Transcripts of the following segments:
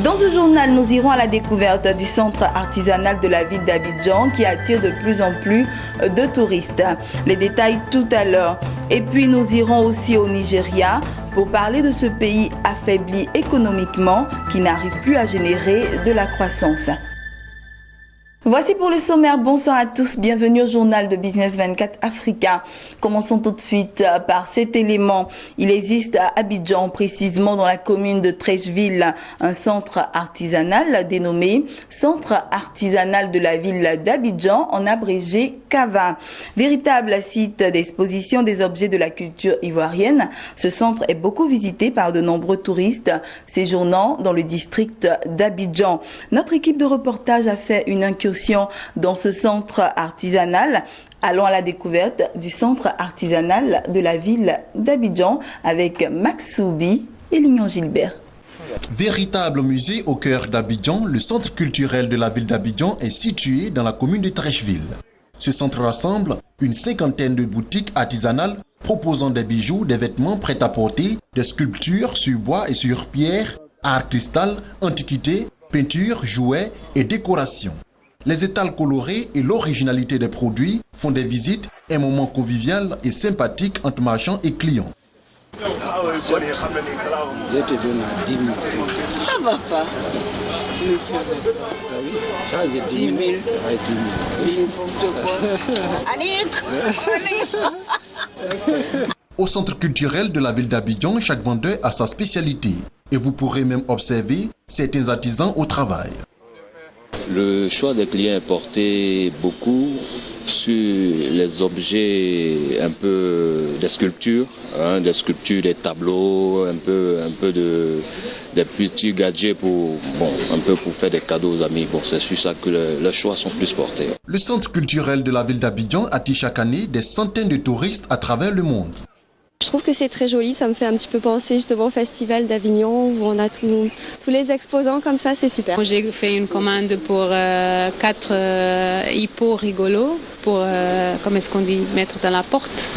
Dans ce journal, nous irons à la découverte du centre artisanal de la ville d'Abidjan qui attire de plus en plus de touristes. Les détails tout à l'heure. Et puis nous irons aussi au Nigeria pour parler de ce pays affaibli économiquement qui n'arrive plus à générer de la croissance. Voici pour le sommaire. Bonsoir à tous. Bienvenue au journal de Business 24 Africa. Commençons tout de suite par cet élément. Il existe à Abidjan, précisément dans la commune de Treichville, un centre artisanal dénommé Centre artisanal de la ville d'Abidjan, en abrégé CAVA. Véritable site d'exposition des objets de la culture ivoirienne, ce centre est beaucoup visité par de nombreux touristes séjournant dans le district d'Abidjan. Notre équipe de reportage a fait une incursion dans ce centre artisanal. Allons à la découverte du centre artisanal de la ville d'Abidjan avec Max Soubi et Lignon Gilbert. Véritable musée au cœur d'Abidjan, le centre culturel de la ville d'Abidjan est situé dans la commune de Treichville. Ce centre rassemble une cinquantaine de boutiques artisanales proposant des bijoux, des vêtements prêts à porter, des sculptures sur bois et sur pierre, art cristal, antiquités, peintures, jouets et décorations. Les étals colorés et l'originalité des produits font des visites un moment convivial et sympathique entre marchands et clients. Je te donne 10 000. Ça va pas. Mais ça va pas. Ah oui, ça j'ai 10 000. Ouais, 10 000. Au centre culturel de la ville d'Abidjan, chaque vendeur a sa spécialité et vous pourrez même observer certains artisans au travail. Le choix des clients est porté beaucoup sur les objets, un peu des sculptures, des tableaux, un peu des petits gadgets pour faire des cadeaux aux amis. Bon, c'est sur ça que les choix sont plus portés. Le centre culturel de la ville d'Abidjan attire chaque année des centaines de touristes à travers le monde. Je trouve que c'est très joli, ça me fait un petit peu penser justement au festival d'Avignon où on a tous les exposants comme ça, c'est super. J'ai fait une commande pour 4 hippos rigolos pour, mettre dans la porte.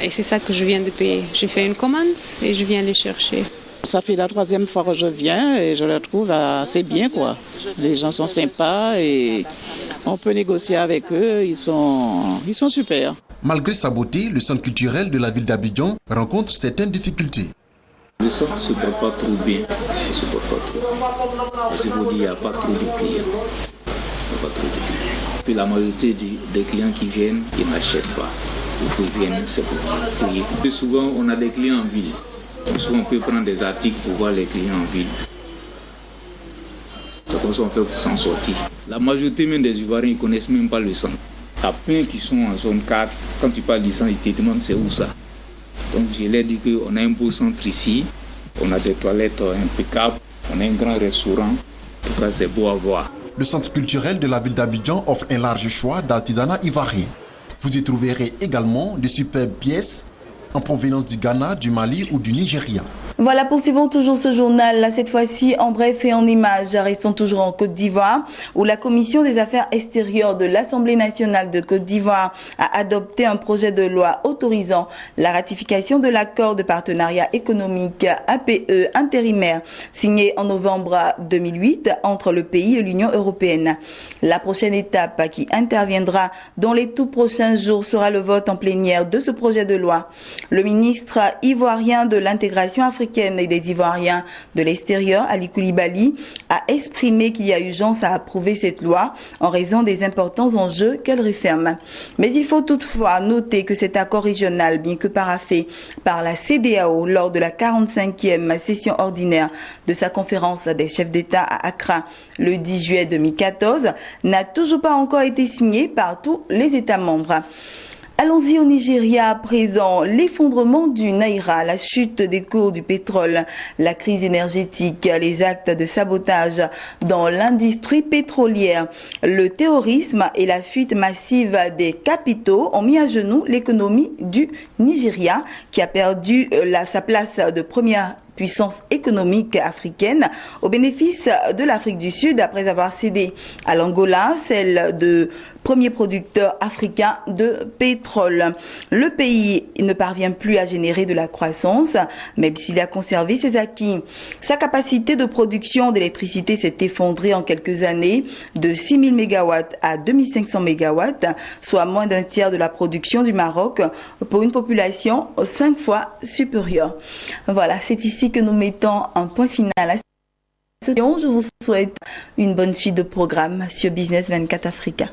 Et c'est ça que je viens de payer. J'ai fait une commande et je viens les chercher. Ça fait la 3e fois que je viens et je la trouve assez bien, quoi. Les gens sont sympas et on peut négocier avec eux, ils sont super. Malgré sa beauté, le centre culturel de la ville d'Abidjan rencontre certaines difficultés. Le centre ne se porte pas trop bien. Parce que vous dire, il n'y a pas trop de clients. Puis la majorité des clients qui viennent, ils n'achètent pas. Ils viennent, c'est pour payer. Plus souvent, on a des clients en ville. Donc, souvent, on peut prendre des articles pour voir les clients en ville. C'est comme ça qu'on fait pour s'en sortir. La majorité même des Ivoiriens ne connaissent même pas le centre. Il y a plein qui sont en zone 4. Quand tu parles du centre, ils te demandent c'est où ça. Donc je leur dis qu'on a un beau centre ici. On a des toilettes impeccables. On a un grand restaurant. En tout cas, c'est beau à voir. Le centre culturel de la ville d'Abidjan offre un large choix d'artisanat ivoirien. Vous y trouverez également de superbes pièces en provenance du Ghana, du Mali ou du Nigeria. Voilà, poursuivons toujours ce journal, cette fois-ci en bref et en images. Restons toujours en Côte d'Ivoire, où la Commission des affaires extérieures de l'Assemblée nationale de Côte d'Ivoire a adopté un projet de loi autorisant la ratification de l'accord de partenariat économique APE intérimaire signé en novembre 2008 entre le pays et l'Union européenne. La prochaine étape qui interviendra dans les tout prochains jours sera le vote en plénière de ce projet de loi. Le ministre ivoirien de l'intégration africaine et des Ivoiriens de l'extérieur, Ali Koulibaly, a exprimé qu'il y a urgence à approuver cette loi en raison des importants enjeux qu'elle referme. Mais il faut toutefois noter que cet accord régional, bien que paraphé par la CEDEAO lors de la 45e session ordinaire de sa conférence des chefs d'État à Accra le 10 juillet 2014, n'a toujours pas encore été signé par tous les États membres. Allons-y au Nigeria à présent. L'effondrement du Naira, la chute des cours du pétrole, la crise énergétique, les actes de sabotage dans l'industrie pétrolière, le terrorisme et la fuite massive des capitaux ont mis à genoux l'économie du Nigeria qui a perdu sa place de première puissance économique africaine au bénéfice de l'Afrique du Sud après avoir cédé à l'Angola, celle de premier producteur africain de pétrole. Le pays ne parvient plus à générer de la croissance, même s'il a conservé ses acquis. Sa capacité de production d'électricité s'est effondrée en quelques années de 6000 MW à 2500 MW, soit moins d'un tiers de la production du Maroc pour une population 5 fois supérieure. Voilà, c'est ici que nous mettons un point final à cette émission. Je vous souhaite une bonne suite de programme sur Business 24 Africa.